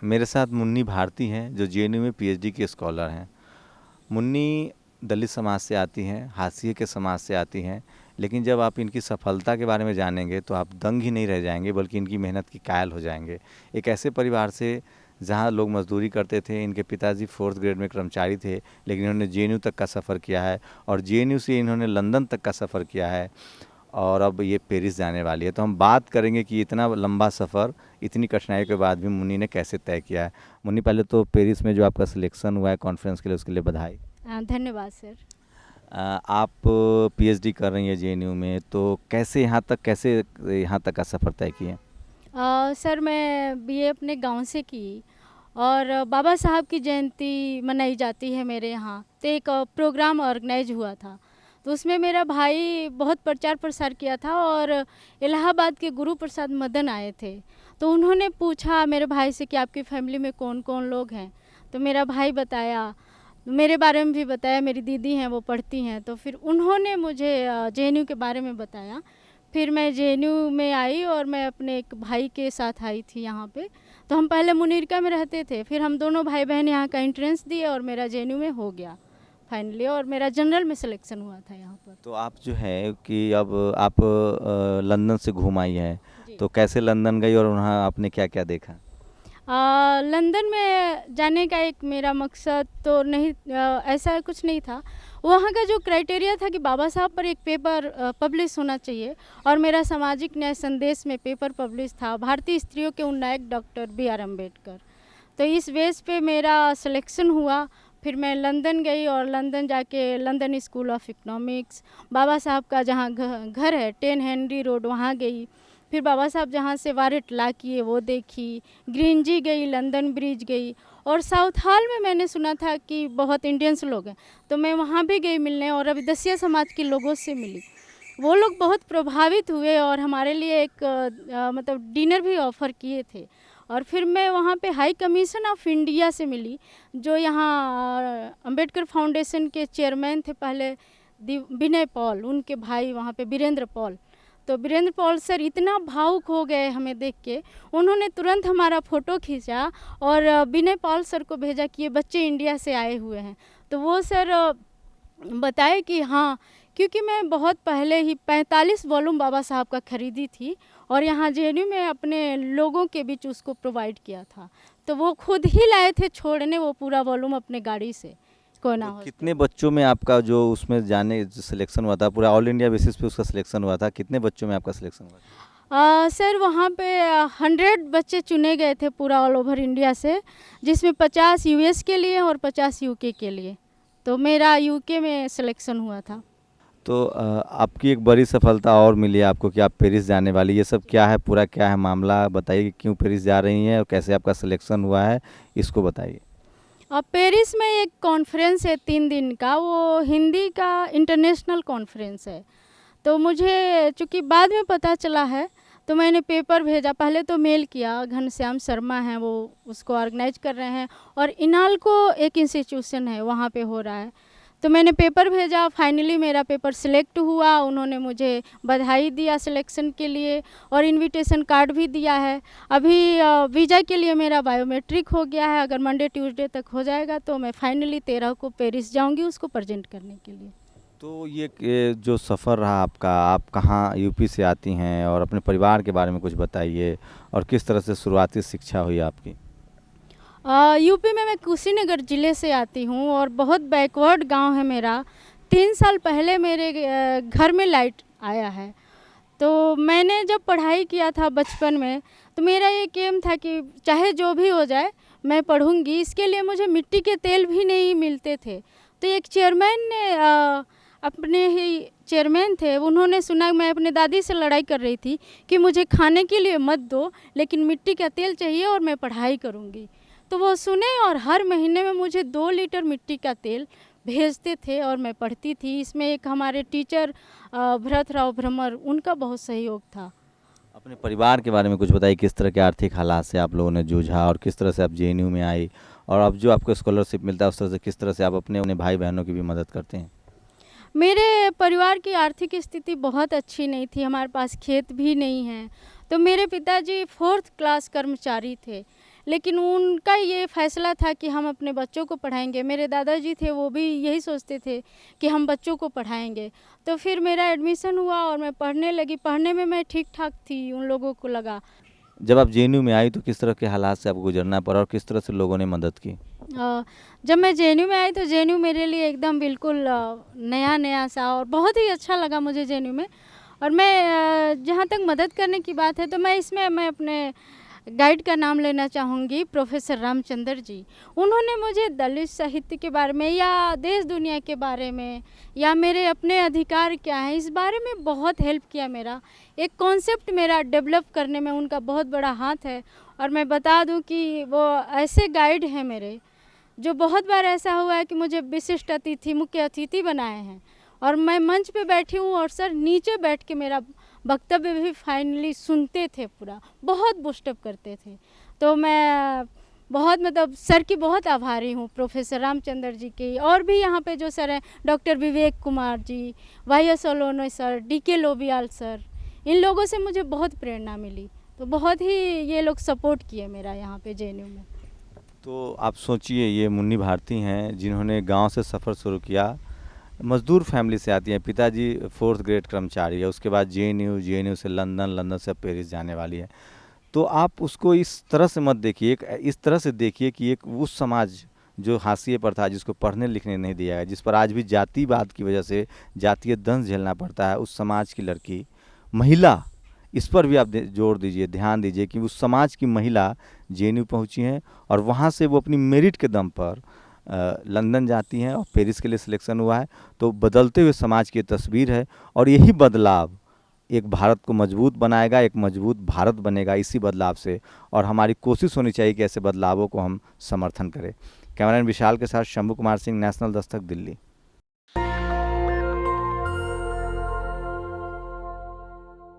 मेरे साथ मुन्नी भारती हैं जो जेएनयू में पीएचडी के स्कॉलर हैं। मुन्नी दलित समाज से आती हैं, हाशिए के समाज से आती हैं, लेकिन जब आप इनकी सफलता के बारे में जानेंगे तो आप दंग ही नहीं रह जाएंगे बल्कि इनकी मेहनत की कायल हो जाएंगे। एक ऐसे परिवार से जहाँ लोग मजदूरी करते थे, इनके पिताजी 4th ग्रेड में कर्मचारी थे, लेकिन इन्होंने जेएनयू तक का सफ़र किया है और जेएनयू से इन्होंने लंदन तक का सफ़र किया है और अब ये पेरिस जाने वाली है। तो हम बात करेंगे कि इतना लंबा सफ़र इतनी कठिनाई के बाद भी मुन्नी ने कैसे तय किया है। मुन्नी, पहले तो पेरिस में जो आपका सिलेक्शन हुआ है कॉन्फ्रेंस के लिए, उसके लिए बधाई। धन्यवाद सर। आप पीएचडी कर रही हैं जेएनयू में, तो कैसे यहाँ तक का सफ़र तय किए? सर मैं बीए अपने गांव से की और बाबा साहब की जयंती मनाई जाती है मेरे यहाँ, तो एक प्रोग्राम ऑर्गेनाइज हुआ था। तो उसमें मेरा भाई बहुत प्रचार प्रसार किया था और इलाहाबाद के गुरु प्रसाद मदन आए थे। तो उन्होंने पूछा मेरे भाई से कि आपकी फैमिली में कौन कौन लोग हैं। तो मेरा भाई बताया, मेरे बारे में भी बताया, मेरी दीदी हैं वो पढ़ती हैं। तो फिर उन्होंने मुझे जेएनयू के बारे में बताया। फिर मैं जेएनयू में आई और मैं अपने एक भाई के साथ आई थी यहाँ पे। तो हम पहले मुनीरका में रहते थे, फिर हम दोनों भाई बहन यहाँ का एंट्रेंस दिए और मेरा जेएनयू में हो गया फाइनली, और मेरा जनरल में सिलेक्शन हुआ था यहाँ पर। तो आप जो है कि अब आप लंदन से घूम आई हैं, जी। तो कैसे लंदन गई और वहाँ आपने क्या क्या देखा? लंदन में जाने का एक मेरा मकसद तो नहीं, ऐसा कुछ नहीं था। वहाँ का जो क्राइटेरिया था कि बाबा साहब पर एक पेपर पब्लिश होना चाहिए और मेरा सामाजिक न्याय संदेश में पेपर पब्लिश था, भारतीय स्त्रियों के उन नायक डॉक्टर बी.आर. अम्बेडकर। तो इस बेस पे मेरा सिलेक्शन हुआ। फिर मैं लंदन गई और लंदन जाके लंदन स्कूल ऑफ इकोनॉमिक्स, बाबा साहब का जहाँ घर है 10 हेनरी रोड, वहाँ गई। फिर बाबा साहब जहाँ से वारेट ला किए वो देखी, ग्रीन जी गई, लंदन ब्रिज गई, और साउथ हॉल में मैंने सुना था कि बहुत इंडियंस लोग हैं, तो मैं वहाँ भी गई मिलने और अभिदसिया समाज के लोगों से मिली। वो लोग बहुत प्रभावित हुए और हमारे लिए एक मतलब डिनर भी ऑफ़र किए थे। और फिर मैं वहाँ पे हाई कमीशन ऑफ इंडिया से मिली, जो यहाँ अंबेडकर फाउंडेशन के चेयरमैन थे पहले, विनय पॉल, उनके भाई वहाँ पे वीरेंद्र पॉल। तो वीरेंद्र पॉल सर इतना भावुक हो गए हमें देख के, उन्होंने तुरंत हमारा फ़ोटो खींचा और विनय पॉल सर को भेजा कि ये बच्चे इंडिया से आए हुए हैं। तो वो सर बताए कि हाँ, क्योंकि मैं बहुत पहले ही 45 वॉल्यूम बाबा साहब का खरीदी थी और यहाँ जेएनयू में अपने लोगों के बीच उसको प्रोवाइड किया था। तो वो खुद ही लाए थे छोड़ने वो पूरा वॉल्यूम अपने गाड़ी से कोयना तो हॉस्टल। कितने बच्चों में आपका जो उसमें जाने सिलेक्शन हुआ था, पूरा ऑल इंडिया बेसिस पे उसका सिलेक्शन हुआ था, कितने बच्चों में आपका सिलेक्शन हुआ था? सर वहाँ पे 100 बच्चे चुने गए थे पूरा ऑल ओवर इंडिया से, जिसमें 50 यूएस के लिए और 50 यूके के लिए। तो मेरा यूके में सिलेक्शन हुआ था। तो आपकी एक बड़ी सफलता और मिली आपको कि आप पेरिस जाने वाली, ये सब क्या है, पूरा क्या है मामला बताइए कि क्यों पेरिस जा रही हैं और कैसे आपका सिलेक्शन हुआ है, इसको बताइए। अब पेरिस में एक कॉन्फ्रेंस है 3 दिन का, वो हिंदी का इंटरनेशनल कॉन्फ्रेंस है। तो मुझे चूँकि बाद में पता चला है, तो मैंने पेपर भेजा, पहले तो मेल किया, घनश्याम शर्मा हैं वो उसको ऑर्गेनाइज कर रहे हैं, और इनाल्को एक इंस्टीट्यूशन है वहाँ पे हो रहा है। तो मैंने पेपर भेजा, फाइनली मेरा पेपर सिलेक्ट हुआ, उन्होंने मुझे बधाई दिया सिलेक्शन के लिए और इनविटेशन कार्ड भी दिया है। अभी वीज़ा के लिए मेरा बायोमेट्रिक हो गया है, अगर मंडे ट्यूसडे तक हो जाएगा तो मैं फाइनली 13 को पेरिस जाऊंगी उसको प्रेजेंट करने के लिए। तो ये जो सफ़र रहा आपका, आप कहाँ यूपी से आती हैं और अपने परिवार के बारे में कुछ बताइए और किस तरह से शुरुआती शिक्षा हुई आपकी? यूपी में मैं कुशीनगर ज़िले से आती हूँ और बहुत बैकवर्ड गांव है मेरा। 3 साल पहले मेरे घर में लाइट आया है। तो मैंने जब पढ़ाई किया था बचपन में, तो मेरा ये एम था कि चाहे जो भी हो जाए मैं पढ़ूंगी। इसके लिए मुझे मिट्टी के तेल भी नहीं मिलते थे। तो एक चेयरमैन ने अपने ही चेयरमैन थे, उन्होंने सुना मैं अपने दादी से लड़ाई कर रही थी कि मुझे खाने के लिए मत दो, लेकिन मिट्टी का तेल चाहिए और मैं पढ़ाई करूंगी। तो वो सुने और हर महीने में मुझे 2 लीटर मिट्टी का तेल भेजते थे और मैं पढ़ती थी। इसमें एक हमारे टीचर भरत राव भ्रमर, उनका बहुत सहयोग था। अपने परिवार के बारे में कुछ बताइए, किस तरह के आर्थिक हालात से आप लोगों ने जूझा और किस तरह से आप जेएनयू में आई, और अब जो आपको स्कॉलरशिप मिलता है उस तरह से किस तरह से आप अपने अपने भाई बहनों की भी मदद करते हैं? मेरे परिवार की आर्थिक स्थिति बहुत अच्छी नहीं थी, हमारे पास खेत भी नहीं है। तो मेरे पिताजी 4th क्लास कर्मचारी थे, लेकिन उनका ये फ़ैसला था कि हम अपने बच्चों को पढ़ाएँगे। मेरे दादाजी थे, वो भी यही सोचते थे कि हम बच्चों को पढ़ाएँगे। तो फिर मेरा एडमिशन हुआ और मैं पढ़ने लगी। पढ़ने में मैं ठीक-ठाक थी, उन लोगों को लगा। जब आप जेएनयू में आई तो किस तरह के हालात से आपको गुजरना पड़ा और किस तरह से लोगों ने मदद की? जब मैं जेएनयू में आई तो जेएनयू मेरे लिए एकदम बिल्कुल नया-नया सा और बहुत ही अच्छा लगा मुझे जेएनयू में। और मैं जहाँ तक मदद करने की बात है तो मैं अपने गाइड का नाम लेना चाहूँगी, प्रोफ़ेसर रामचंद्र जी। उन्होंने मुझे दलित साहित्य के बारे में या देश दुनिया के बारे में या मेरे अपने अधिकार क्या हैं, इस बारे में बहुत हेल्प किया मेरा। एक कॉन्सेप्ट मेरा डेवलप करने में उनका बहुत बड़ा हाथ है। और मैं बता दूँ कि वो ऐसे गाइड हैं मेरे, जो बहुत बार ऐसा हुआ है कि मुझे विशिष्ट अतिथि, मुख्य अतिथि बनाए हैं और मैं मंच पे बैठी हूँ और सर नीचे बैठ के मेरा वक्तव्य भी फाइनली सुनते थे पूरा, बहुत बूस्टअप करते थे। तो मैं बहुत मतलब सर की बहुत आभारी हूँ, प्रोफ़ेसर रामचंद्र जी की। और भी यहाँ पे जो सर हैं, doctor Vivek Kumar ji, वाई.एस. सोलोने sir, DK. लोबियाल sir, इन लोगों से मुझे बहुत प्रेरणा मिली। तो बहुत ही ये लोग सपोर्ट किए मेरा यहाँ पे जेएनयू में। तो आप सोचिए, ये मुन्नी भारती हैं जिन्होंने गांव से सफ़र शुरू किया, मज़दूर फैमिली से आती हैं, पिताजी 4th ग्रेड कर्मचारी है, उसके बाद जेएनयू से लंदन, लंदन से पेरिस जाने वाली है। तो आप उसको इस तरह से मत देखिए, इस तरह से देखिए कि एक उस समाज जो हाशिए पर था, जिसको पढ़ने लिखने नहीं दिया गया, जिस पर आज भी जातिवाद की वजह से जातीय दंश झेलना पड़ता है, उस समाज की लड़की, महिला, इस पर भी आप जोर दीजिए, ध्यान दीजिए कि उस समाज की महिला जेएनयू पहुंची हैं और वहां से वो अपनी मेरिट के दम पर लंदन जाती हैं और पेरिस के लिए सिलेक्शन हुआ है। तो बदलते हुए समाज की तस्वीर है और यही बदलाव एक भारत को मजबूत बनाएगा, एक मजबूत भारत बनेगा इसी बदलाव से। और हमारी कोशिश होनी चाहिए कि ऐसे बदलावों को हम समर्थन करें। कैमरामैन विशाल के साथ शंभू कुमार सिंह, नेशनल दस्तक, दिल्ली।